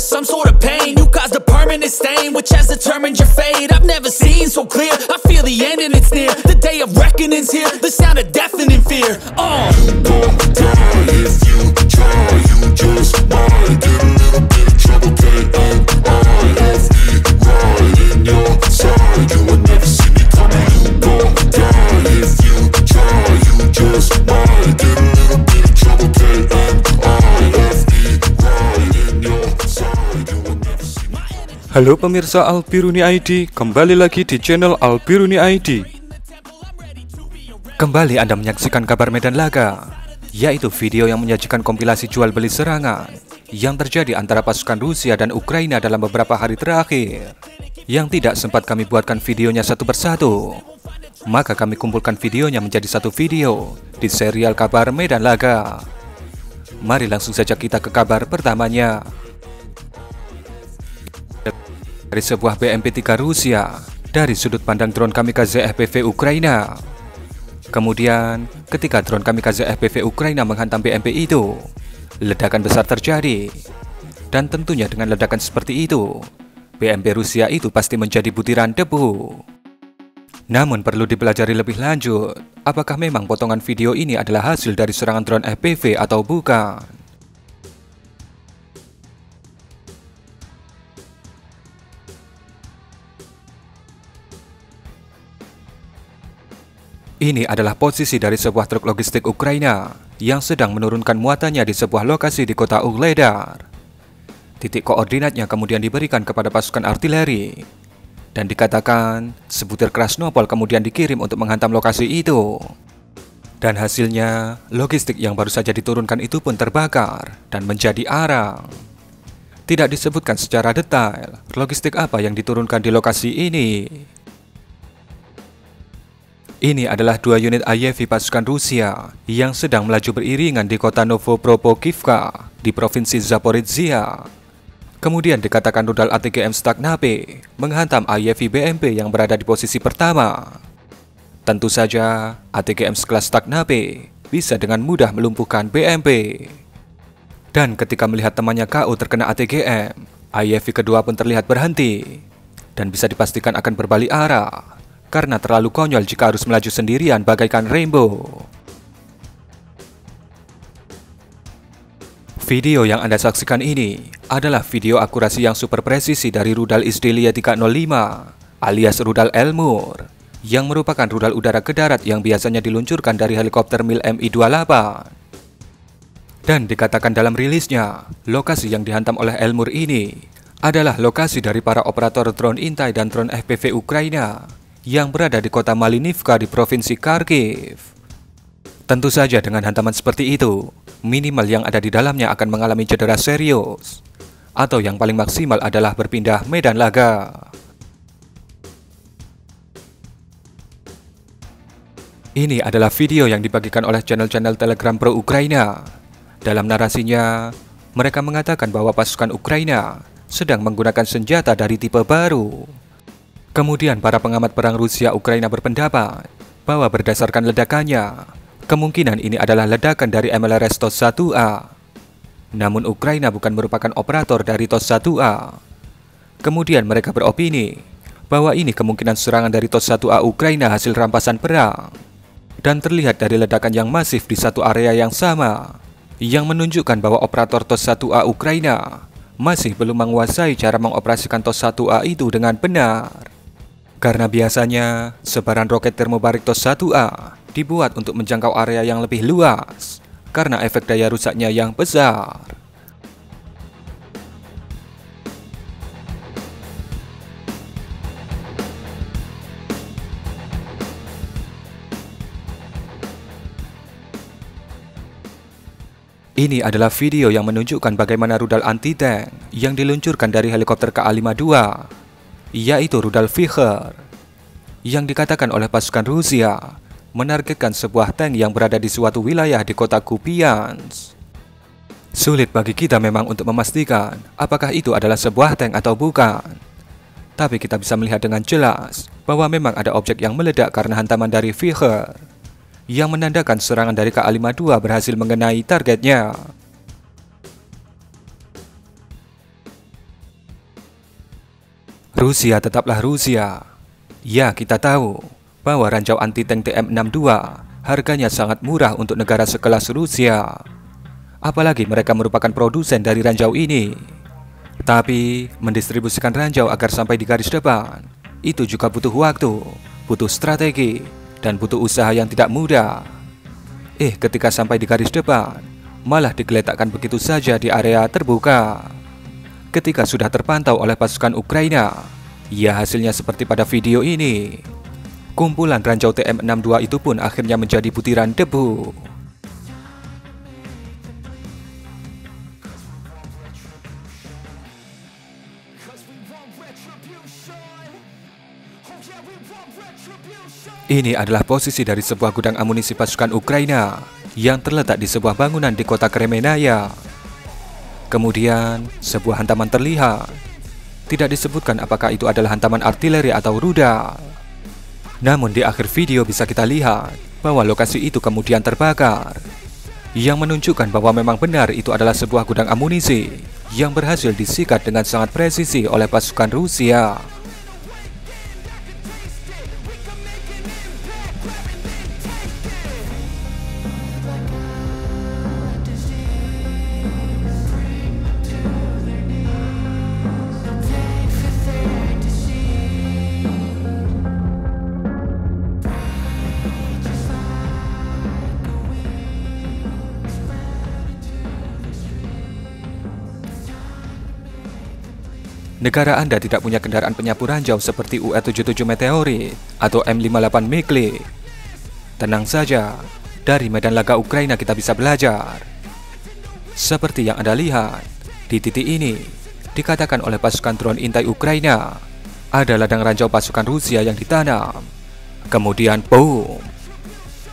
some sort of pain. You caused a permanent stain, which has determined your fate. I've never seen so clear, I feel the end and it's near. The day of reckoning's here, the sound of deafening fear. You gon' die if you try, you just might get a little bit of trouble, K-M-I-F-E, right in your side, you will never see me coming. You gon' die if you try, you just might get a little bit of trouble, K-M-I-F-E, right in your side, you will never see me coming. Halo pemirsa Albiruni ID, kembali lagi di channel Albiruni ID. Kembali Anda menyaksikan kabar medan laga, yaitu video yang menyajikan kompilasi jual beli serangan yang terjadi antara pasukan Rusia dan Ukraina dalam beberapa hari terakhir, yang tidak sempat kami buatkan videonya satu persatu. Maka kami kumpulkan videonya menjadi satu video di serial kabar medan laga. Mari langsung saja kita ke kabar pertamanya. Dari sebuah BMP-3 Rusia dari sudut pandang drone kamikaze FPV Ukraina. Kemudian, ketika drone kamikaze FPV Ukraina menghantam BMP itu, ledakan besar terjadi. Dan tentunya dengan ledakan seperti itu, BMP Rusia itu pasti menjadi butiran debu. Namun perlu dipelajari lebih lanjut, apakah memang potongan video ini adalah hasil dari serangan drone FPV atau bukan. Ini adalah posisi dari sebuah truk logistik Ukraina yang sedang menurunkan muatannya di sebuah lokasi di kota Ugledar. Titik koordinatnya kemudian diberikan kepada pasukan artileri, dan dikatakan sebutir Krasnopol kemudian dikirim untuk menghantam lokasi itu. Dan hasilnya, logistik yang baru saja diturunkan itu pun terbakar dan menjadi arang. Tidak disebutkan secara detail logistik apa yang diturunkan di lokasi ini. Ini adalah dua unit IAV pasukan Rusia yang sedang melaju beriringan di kota Novopropokivka di provinsi Zaporizhia. Kemudian dikatakan rudal ATGM Stagnape menghantam IAV BMP yang berada di posisi pertama. Tentu saja, ATGM sekelas Stagnape bisa dengan mudah melumpuhkan BMP. Dan ketika melihat temannya KO terkena ATGM, IAV kedua pun terlihat berhenti dan bisa dipastikan akan berbalik arah, karena terlalu konyol jika harus melaju sendirian bagaikan Rainbow. Video yang Anda saksikan ini adalah video akurasi yang super presisi dari rudal Izdelia 305 alias rudal Elmur, yang merupakan rudal udara ke darat yang biasanya diluncurkan dari helikopter MiL Mi-28. Dan dikatakan dalam rilisnya, lokasi yang dihantam oleh Elmur ini adalah lokasi dari para operator drone intai dan drone FPV Ukraina yang berada di kota Malinivka di provinsi Kharkiv. Tentu saja dengan hantaman seperti itu, minimal yang ada di dalamnya akan mengalami cedera serius, atau yang paling maksimal adalah berpindah medan laga. Ini adalah video yang dibagikan oleh channel-channel Telegram Pro Ukraina. Dalam narasinya, mereka mengatakan bahwa pasukan Ukraina sedang menggunakan senjata dari tipe baru. Kemudian para pengamat perang Rusia Ukraina berpendapat bahwa berdasarkan ledakannya, kemungkinan ini adalah ledakan dari MLRS TOS-1A. Namun Ukraina bukan merupakan operator dari TOS-1A. Kemudian mereka beropini bahwa ini kemungkinan serangan dari TOS-1A Ukraina hasil rampasan perang. Dan terlihat dari ledakan yang masif di satu area yang sama, yang menunjukkan bahwa operator TOS-1A Ukraina masih belum menguasai cara mengoperasikan TOS-1A itu dengan benar. Karena biasanya, sebaran roket termobarik TOS-1A dibuat untuk menjangkau area yang lebih luas, karena efek daya rusaknya yang besar. Ini adalah video yang menunjukkan bagaimana rudal anti-tank yang diluncurkan dari helikopter KA-52, yaitu rudal Vicher, yang dikatakan oleh pasukan Rusia menargetkan sebuah tank yang berada di suatu wilayah di kota Kupiansk. Sulit bagi kita memang untuk memastikan apakah itu adalah sebuah tank atau bukan. Tapi kita bisa melihat dengan jelas bahwa memang ada objek yang meledak karena hantaman dari Vicher, yang menandakan serangan dari KA-52 berhasil mengenai targetnya. Rusia tetaplah Rusia. Ya, kita tahu bahwa ranjau anti-tank TM62 harganya sangat murah untuk negara sekelas Rusia. Apalagi mereka merupakan produsen dari ranjau ini. Tapi, mendistribusikan ranjau agar sampai di garis depan, itu juga butuh waktu, butuh strategi, dan butuh usaha yang tidak mudah. Ketika sampai di garis depan, malah digeletakkan begitu saja di area terbuka. Ketika sudah terpantau oleh pasukan Ukraina, ya hasilnya seperti pada video ini. Kumpulan ranjau TM62 itu pun akhirnya menjadi butiran debu. Ini adalah posisi dari sebuah gudang amunisi pasukan Ukraina yang terletak di sebuah bangunan di kota Kremenaya. Kemudian, sebuah hantaman terlihat. Tidak disebutkan apakah itu adalah hantaman artileri atau rudal. Namun di akhir video bisa kita lihat bahwa lokasi itu kemudian terbakar, yang menunjukkan bahwa memang benar itu adalah sebuah gudang amunisi yang berhasil disikat dengan sangat presisi oleh pasukan Rusia. Negara Anda tidak punya kendaraan penyapu ranjau seperti UE-77 Meteorit atau M58 Miklik. Tenang saja, dari medan laga Ukraina kita bisa belajar. Seperti yang Anda lihat, di titik ini dikatakan oleh pasukan drone intai Ukraina ada ladang ranjau pasukan Rusia yang ditanam. Kemudian boom,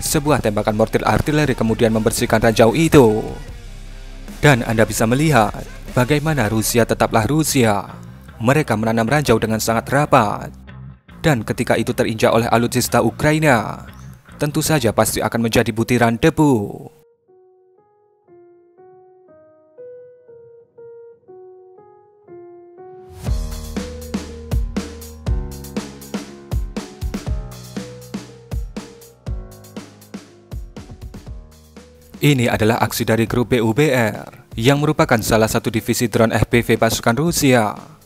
sebuah tembakan mortir artileri kemudian membersihkan ranjau itu. Dan Anda bisa melihat bagaimana Rusia tetaplah Rusia. Mereka menanam ranjau dengan sangat rapat. Dan ketika itu terinjak oleh alutsista Ukraina, tentu saja pasti akan menjadi butiran debu. Ini adalah aksi dari grup BUBR yang merupakan salah satu divisi drone FPV pasukan Rusia.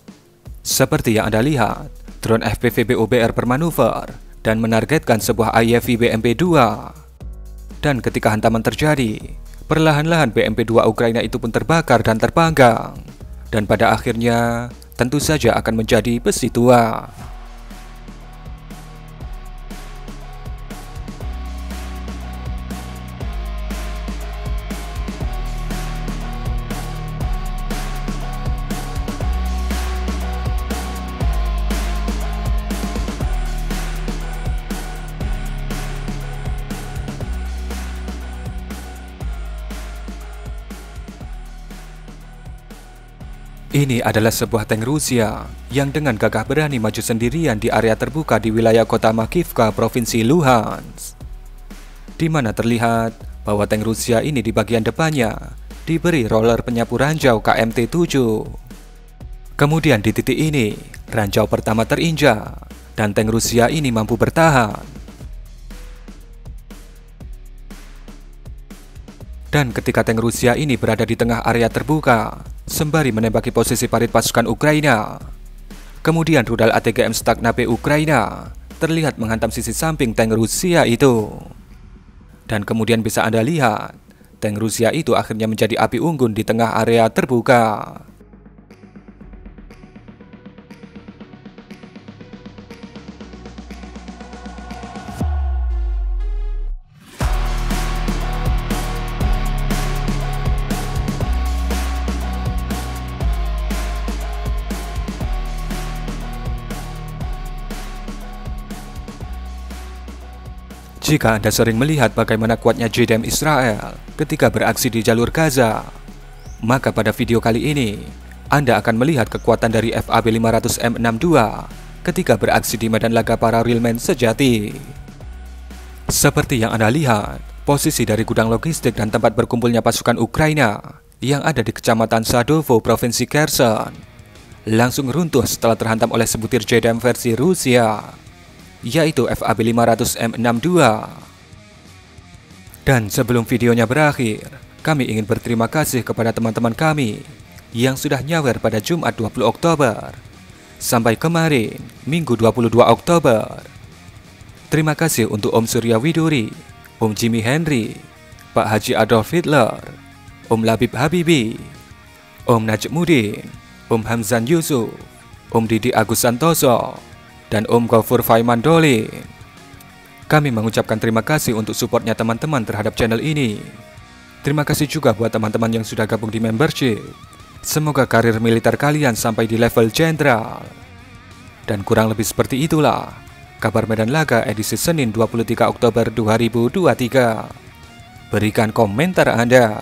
Seperti yang Anda lihat, drone FPV BUBR bermanuver dan menargetkan sebuah IFV BMP-2. Dan ketika hantaman terjadi, perlahan-lahan BMP-2 Ukraina itu pun terbakar dan terpanggang. Dan pada akhirnya, tentu saja akan menjadi besi tua. Ini adalah sebuah tank Rusia yang dengan gagah berani maju sendirian di area terbuka di wilayah kota Makivka, Provinsi Luhansk. Di mana terlihat bahwa tank Rusia ini di bagian depannya diberi roller penyapu ranjau KMT-7. Kemudian di titik ini, ranjau pertama terinjak dan tank Rusia ini mampu bertahan. Dan ketika tank Rusia ini berada di tengah area terbuka, sembari menembaki posisi parit pasukan Ukraina, kemudian rudal ATGM Stagnape Ukraina terlihat menghantam sisi samping tank Rusia itu. Dan kemudian bisa Anda lihat, tank Rusia itu akhirnya menjadi api unggun di tengah area terbuka. Jika Anda sering melihat bagaimana kuatnya JDAM Israel ketika beraksi di jalur Gaza, maka pada video kali ini Anda akan melihat kekuatan dari FAB 500 M62 ketika beraksi di medan laga para realman sejati. Seperti yang Anda lihat, posisi dari gudang logistik dan tempat berkumpulnya pasukan Ukraina yang ada di Kecamatan Sadovo, Provinsi Kherson, langsung runtuh setelah terhantam oleh sebutir JDAM versi Rusia, yaitu FAB 500 M62. Dan sebelum videonya berakhir, kami ingin berterima kasih kepada teman-teman kami yang sudah nyawer pada Jumat 20 Oktober sampai kemarin Minggu 22 Oktober. Terima kasih untuk Om Surya Widuri, Om Jimmy Henry, Pak Haji Adolf Hitler, Om Labib Habibi, Om Najmuddin, Om Hamzan Yusuf, Om Didi Agus Santoso, dan Om Gofur Faiman Dolin. Kami mengucapkan terima kasih untuk supportnya teman-teman terhadap channel ini. Terima kasih juga buat teman-teman yang sudah gabung di membership. Semoga karir militer kalian sampai di level jenderal. Dan kurang lebih seperti itulah kabar Medan Laga edisi Senin 23 Oktober 2023. Berikan komentar Anda.